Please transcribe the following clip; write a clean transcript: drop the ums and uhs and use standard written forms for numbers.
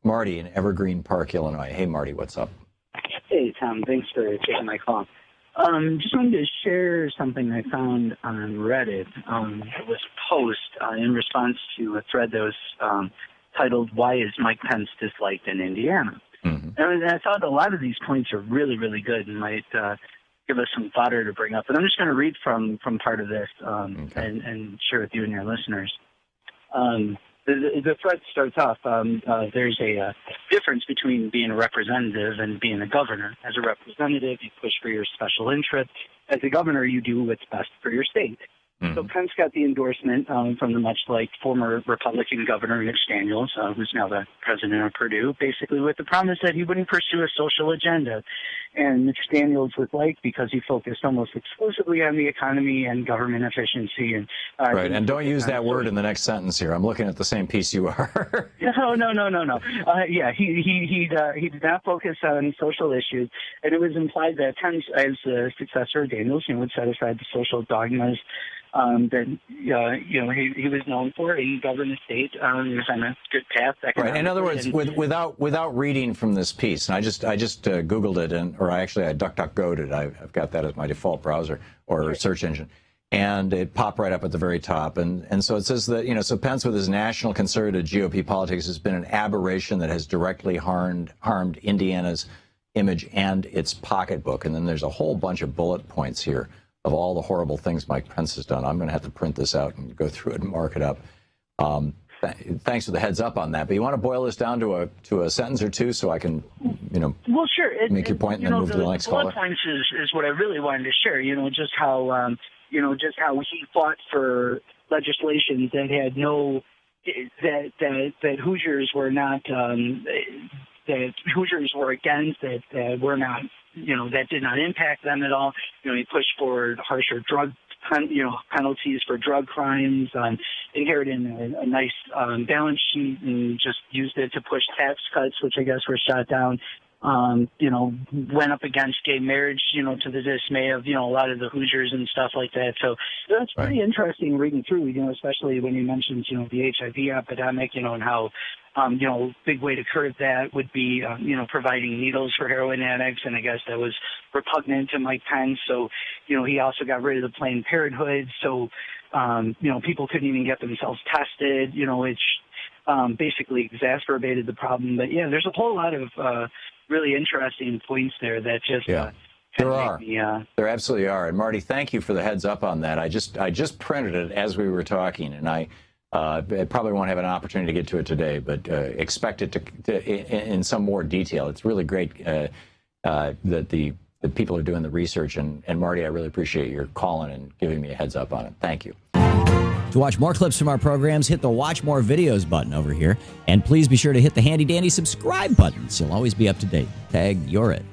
Marty in Evergreen Park, Illinois. Hey, Marty, what's up? Hey, Tom. Thanks for taking my call. Just wanted to share something I found on Reddit. It was a post in response to a thread that was titled, "Why is Mike Pence disliked in Indiana?" Mm-hmm. And I thought a lot of these points are really, really good and might give us some fodder to bring up. But I'm just going to read from part of this and share with you and your listeners. The thread starts off, there's a difference between being a representative and being a governor. As a representative, you push for your special interest. As a governor, you do what's best for your state. Mm-hmm. So Pence got the endorsement from the much-liked former Republican governor, Mitch Daniels, who's now the president of Purdue, basically with the promise that he wouldn't pursue a social agenda. And Mitch Daniels was liked because he focused almost exclusively on the economy and government efficiency. And right, and don't use that word in the next sentence here. I'm looking at the same piece you are. No. Yeah, he did not focus on social issues, and it was implied that Pence, as a successor of Daniels, would set aside the social dogmas that he was known for and govern the state. He was on a good path. Right. In other words, without reading from this piece, and I just Googled it, or I DuckDuckGo'd it. I've got that as my default browser or search engine, and it popped right up at the very top. And so it says that so Pence, with his national conservative GOP politics, has been an aberration that has directly harmed Indiana's image and its pocketbook. And then there's a whole bunch of bullet points here of all the horrible things Mike Pence has done. I'm going to have to print this out and go through it and mark it up. Thanks for the heads up on that. But you want to boil this down to a sentence or two so I can, well, sure. Make your point and then move to the next caller. The points is what I really wanted to share. Just how he fought for legislation that had no that Hoosiers were not that Hoosiers were against, that were not. That did not impact them at all. He pushed for harsher drug, penalties for drug crimes, inherited a nice balance sheet and just used it to push tax cuts, which I guess were shot down. Went up against gay marriage, to the dismay of, a lot of the Hoosiers and stuff like that. So that's pretty interesting reading through, especially when you mentioned, the HIV epidemic, and how, big way to curb that would be, providing needles for heroin addicts. And I guess that was repugnant to Mike Pence. So, he also got rid of the Planned Parenthood. So, people couldn't even get themselves tested, which basically exacerbated the problem. But, yeah, there's a whole lot of really interesting points there that just there are. There absolutely are. And Marty, thank you for the heads up on that. I just printed it as we were talking, and I probably won't have an opportunity to get to it today, but expect it to in some more detail. It's really great that the people are doing the research, and Marty, I really appreciate your calling and giving me a heads up on it. Thank you. To watch more clips from our programs, hit the Watch More Videos button over here. And please be sure to hit the handy-dandy subscribe button so you'll always be up to date. Tag, you're it.